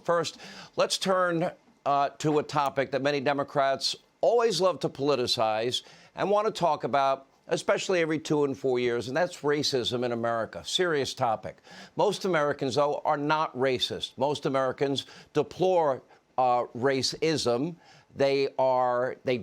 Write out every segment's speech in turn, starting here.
First, let's turn to a topic that many Democrats always love to politicize and want to talk about, especially every 2 and 4 years, and that's racism in America. Serious topic. Most Americans, though, are not racist. Most Americans deplore racism. They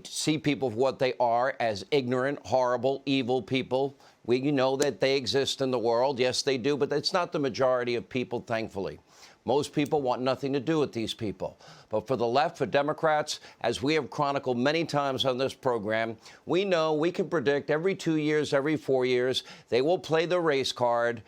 see people for what they are, as ignorant, horrible, evil people. We know that they exist in the world. Yes, they do, but it's not the majority of people, thankfully. Most people want nothing to do with these people. But for the left, for Democrats, as we have chronicled many times on this program, we know we can predict every 2 years, every 4 years, they will play the race card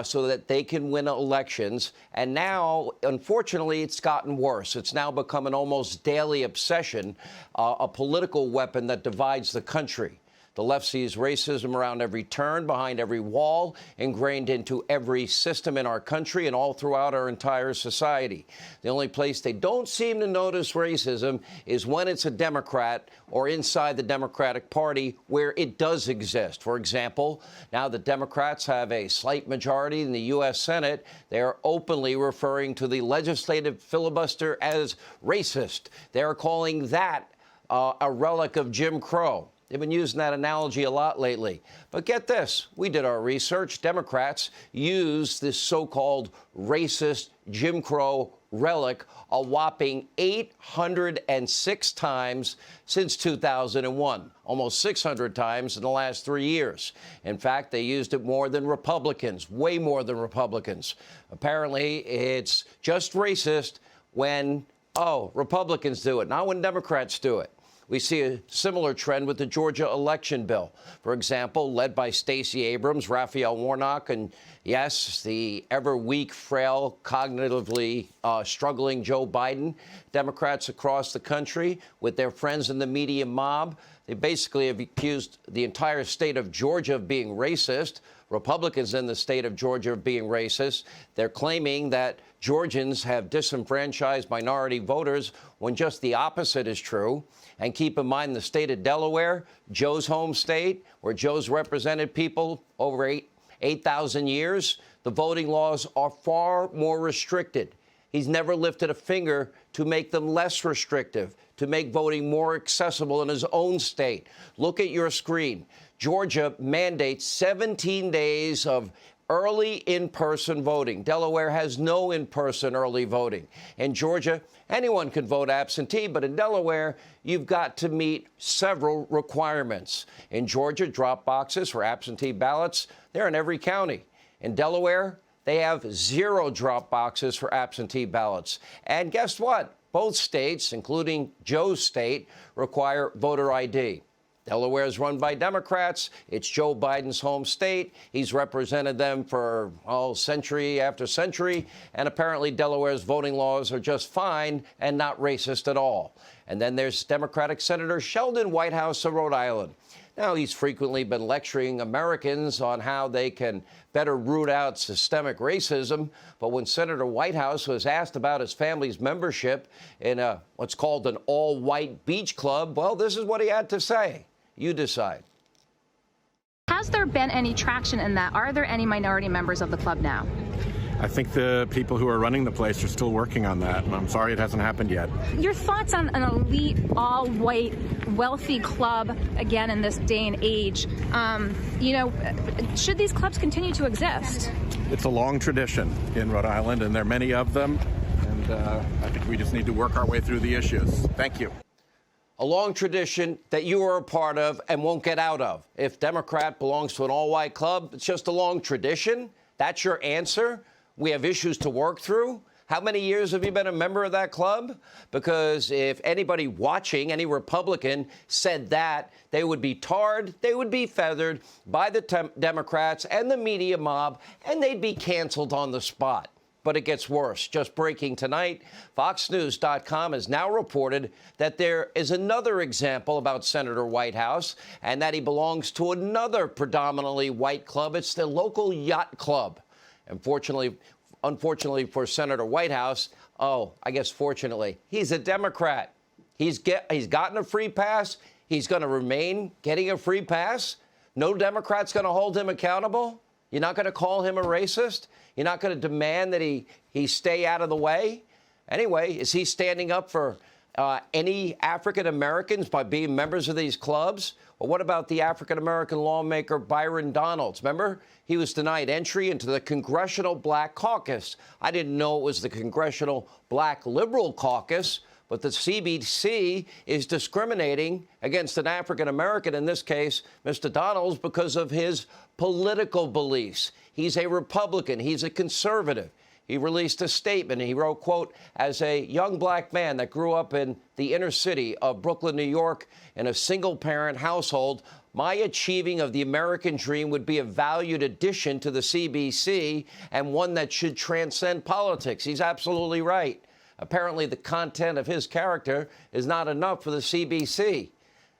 so that they can win elections. And now, unfortunately, it's gotten worse. It's now become an almost daily obsession, a political weapon that divides the country. The left sees racism around every turn, behind every wall, ingrained into every system in our country and all throughout our entire society. The only place they don't seem to notice racism is when it's a Democrat or inside the Democratic Party, where it does exist. For example, now that Democrats have a slight majority in the U.S. Senate, they are openly referring to the legislative filibuster as racist. They are calling that a relic of Jim Crow. They've been using that analogy a lot lately. But get this, we did our research. Democrats use this so-called racist Jim Crow relic a whopping 806 times since 2001, almost 600 times in the last 3 years. In fact, they used it more than Republicans, way more than Republicans. Apparently, it's just racist when, Republicans do it, not when Democrats do it. We see a similar trend with the Georgia election bill. For example, led by Stacey Abrams, Raphael Warnock, and yes, the ever-weak, frail, cognitively struggling Joe Biden. Democrats across the country, with their friends in the media mob, they basically have accused the entire state of Georgia of being racist. Republicans in the state of Georgia of being racist. They're claiming that Georgians have disenfranchised minority voters when just the opposite is true. And keep in mind the state of Delaware, Joe's home state, where Joe's represented people over 8,000 years, the voting laws are far more restricted. He's never lifted a finger to make them less restrictive, to make voting more accessible in his own state. Look at your screen. Georgia mandates 17 days of early in-person voting. Delaware has no in-person early voting. In Georgia, anyone can vote absentee, but in Delaware, you've got to meet several requirements. In Georgia, drop boxes for absentee ballots, they're in every county. In Delaware, they have 0 drop boxes for absentee ballots. And guess what? Both states, including Joe's state, require voter ID. Delaware is run by Democrats. It's Joe Biden's home state. He's represented them for, century after century. And apparently Delaware's voting laws are just fine and not racist at all. And then there's Democratic Senator Sheldon Whitehouse of Rhode Island. Now, he's frequently been lecturing Americans on how they can better root out systemic racism. But when Senator Whitehouse was asked about his family's membership in what's called an all-white beach club, well, this is what he had to say. You decide. Has there been any traction in that? Are there any minority members of the club now? I think the people who are running the place are still working on that, and I'm sorry it hasn't happened yet. Your thoughts on an elite, all-white, wealthy club, again, in this day and age? Should these clubs continue to exist? It's a long tradition in Rhode Island, and there are many of them, and I think we just need to work our way through the issues. Thank you. A long tradition that you are a part of and won't get out of. If Democrat belongs to an all-white club, it's just a long tradition? That's your answer? We have issues to work through? How many years have you been a member of that club? Because if anybody watching, any Republican, said that, they would be tarred, they would be feathered by the Democrats and the media mob, and they'd be canceled on the spot. But it gets worse. Just breaking tonight, FoxNews.com has now reported that there is another example about Senator Whitehouse and that he belongs to another predominantly white club. It's the local yacht club. Unfortunately for Senator Whitehouse, fortunately, he's a Democrat. He's gotten a free pass. He's going to remain getting a free pass. No Democrat's going to hold him accountable. You're not going to call him a racist. You're not going to demand that he stay out of the way. Anyway, is he standing up for any African Americans by being members of these clubs? Or what about the African American lawmaker Byron Donalds? Remember, he was denied entry into the Congressional Black Caucus. I didn't know it was the Congressional Black Liberal Caucus, but the CBC is discriminating against an African American, in this case, Mr. Donalds, because of his political beliefs. He's a Republican. He's a conservative. He released a statement. He wrote, quote, as a young black man that grew up in the inner city of Brooklyn, New York, in a single-parent household, my achieving of the American dream would be a valued addition to the CBC and one that should transcend politics. He's absolutely right. Apparently, the content of his character is not enough for the CBC.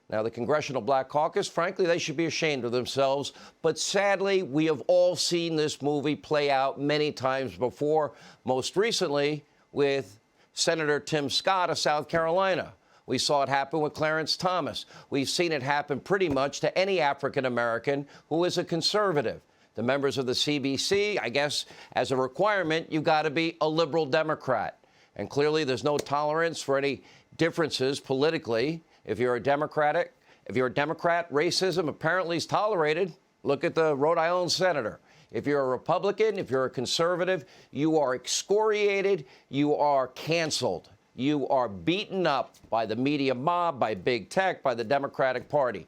Now, the Congressional Black Caucus, frankly, they should be ashamed of themselves. But sadly, we have all seen this movie play out many times before, most recently with Senator Tim Scott of South Carolina. We saw it happen with Clarence Thomas. We've seen it happen pretty much to any African American who is a conservative. The members of the CBC, I guess, as a requirement, you've got to be a liberal Democrat. And clearly, there's no tolerance for any differences politically. If you're a Democrat, racism apparently is tolerated. Look at the Rhode Island senator. If you're a Republican, if you're a conservative, you are excoriated, you are canceled. You are beaten up by the media mob, by big tech, by the Democratic Party.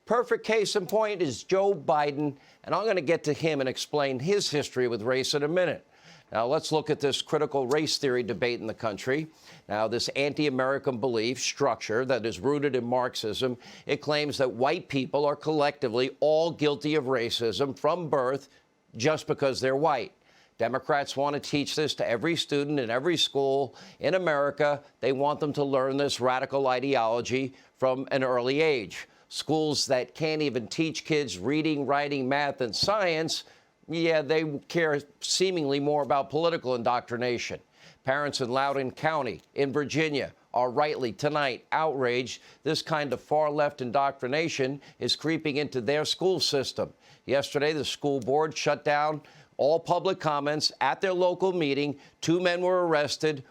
Perfect case in point is Joe Biden, and I'm going to get to him and explain his history with race in a minute. Now, let's look at this critical race theory debate in the country. Now, this anti-American belief structure that is rooted in Marxism, it claims that white people are collectively all guilty of racism from birth just because they're white. Democrats want to teach this to every student in every school in America. They want them to learn this radical ideology from an early age. Schools that can't even teach kids reading, writing, math, and science, yeah, they care seemingly more about political indoctrination. Parents in Loudoun County in Virginia are rightly tonight outraged. This kind of far-left indoctrination is creeping into their school system. Yesterday, the school board shut down all public comments at their local meeting. 2 men were arrested,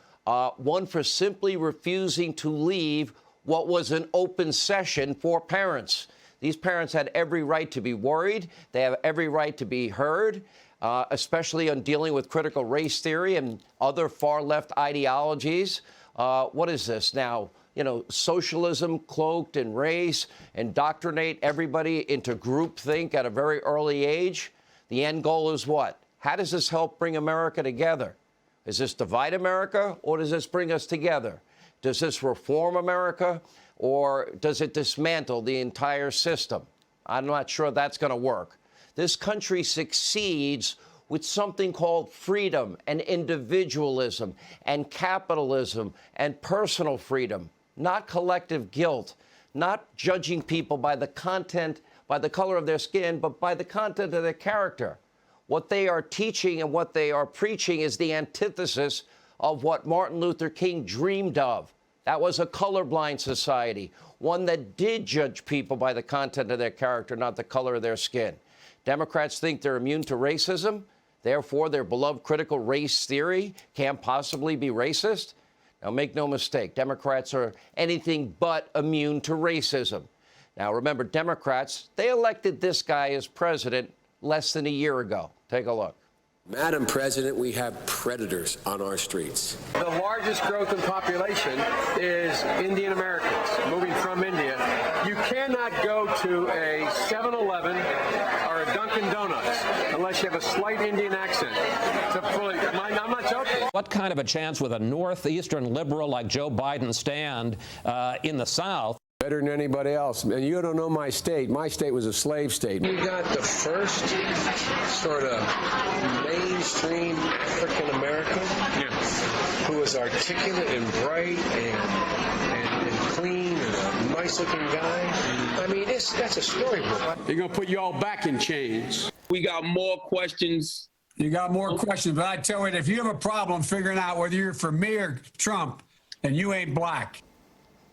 one for simply refusing to leave what was an open session for parents. These parents had every right to be worried. They have every right to be heard, especially on dealing with critical race theory and other far-left ideologies. What is this now? You know, socialism cloaked in race, indoctrinate everybody into groupthink at a very early age. The end goal is what? How does this help bring America together? Does this divide America, or does this bring us together? Does this reform America, or does it dismantle the entire system? I'm not sure that's going to work. This country succeeds with something called freedom and individualism and capitalism and personal freedom, not collective guilt, not judging people by the content, by the color of their skin, but by the content of their character. What they are teaching and what they are preaching is the antithesis of what Martin Luther King dreamed of. That was a colorblind society, one that did judge people by the content of their character, not the color of their skin. Democrats think they're immune to racism. Therefore, their beloved critical race theory can't possibly be racist. Now, make no mistake, Democrats are anything but immune to racism. Now, remember, Democrats, they elected this guy as president less than a year ago. Take a look. Madam President, we have predators on our streets. The largest growth in population is Indian Americans moving from India. You cannot go to a 7-Eleven or a Dunkin' Donuts unless you have a slight Indian accent. I'm not joking. What kind of a chance would a northeastern liberal like Joe Biden stand in the South? Better than anybody else. And you don't know my state. My state was a slave state. We got the first sort of mainstream African American who was articulate and bright and clean and a nice-looking guy. I mean, that's a storybook. They're going to put you all back in chains. We got more questions. You got more questions, but I tell you, if you have a problem figuring out whether you're for me or Trump, then you ain't black.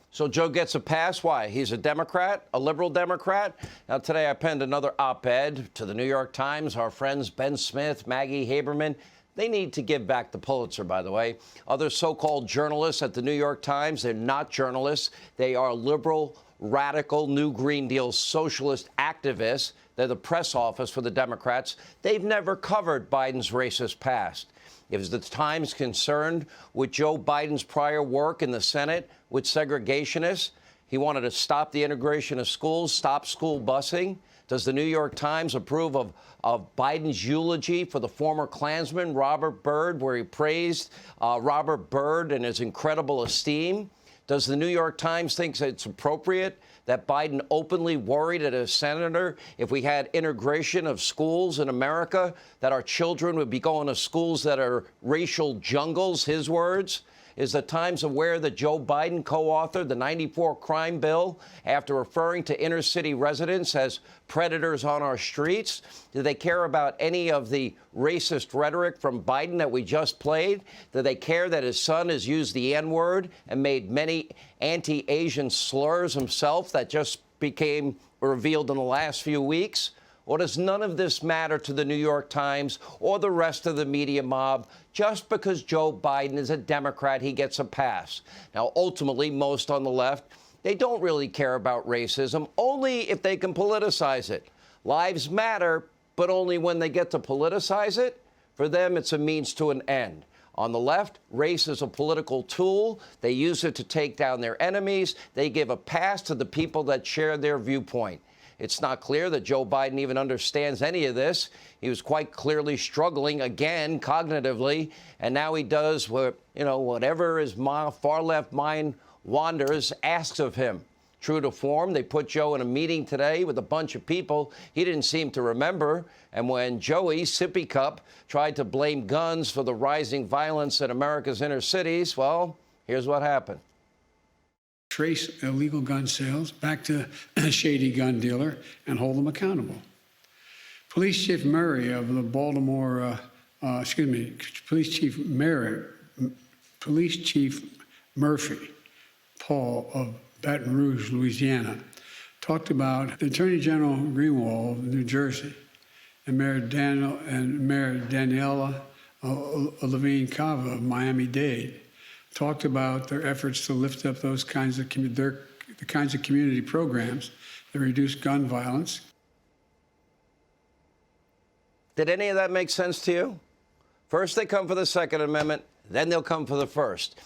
So Joe gets a pass. Why? He's a Democrat, a liberal Democrat. Now, today I penned another op-ed to the New York Times. Our friends Ben Smith, Maggie Haberman, They need to give back the Pulitzer, by the way. Other so-called journalists at the New York Times, they're not journalists. They are liberal, radical, New Green Deal socialist activists. They're the press office for the Democrats. They've never covered Biden's racist past. Is the Times concerned with Joe Biden's prior work in the Senate with segregationists? He wanted to stop the integration of schools, stop school busing. Does the New York Times approve of Biden's eulogy for the former Klansman, Robert Byrd, where he praised Robert Byrd and his incredible esteem? Does the New York Times think it's appropriate that Biden openly worried at a senator if we had integration of schools in America, that our children would be going to schools that are racial jungles, his words? Is the Times aware that Joe Biden co-authored the '94 crime bill after referring to inner-city residents as predators on our streets? Do they care about any of the racist rhetoric from Biden that we just played? Do they care that his son has used the N-word and made many anti-Asian slurs himself that just became revealed in the last few weeks? Or does none of this matter to the New York Times or the rest of the media mob? Just because Joe Biden is a Democrat, he gets a pass. Now, ultimately, most on the left, they don't really care about racism, only if they can politicize it. Lives matter, but only when they get to politicize it. For them, it's a means to an end. On the left, race is a political tool. They use it to take down their enemies. They give a pass to the people that share their viewpoint. It's not clear that Joe Biden even understands any of this. He was quite clearly struggling again cognitively, and now he does whatever his far-left mind wanders asks of him. True to form, they put Joe in a meeting today with a bunch of people he didn't seem to remember. And when Joey Sippy Cup tried to blame guns for the rising violence in America's inner cities, well, here's what happened. Trace illegal gun sales back to a shady gun dealer and hold them accountable. Police Chief Murray of the Police Chief Murphy Paul of Baton Rouge, Louisiana, talked about the Attorney General Greenwald of New Jersey and Mayor Daniela Levine Cava of Miami-Dade talked about their efforts to lift up those kinds of community programs that reduce gun violence. Did any of that make sense to you? First, they come for the Second Amendment, then they'll come for the First.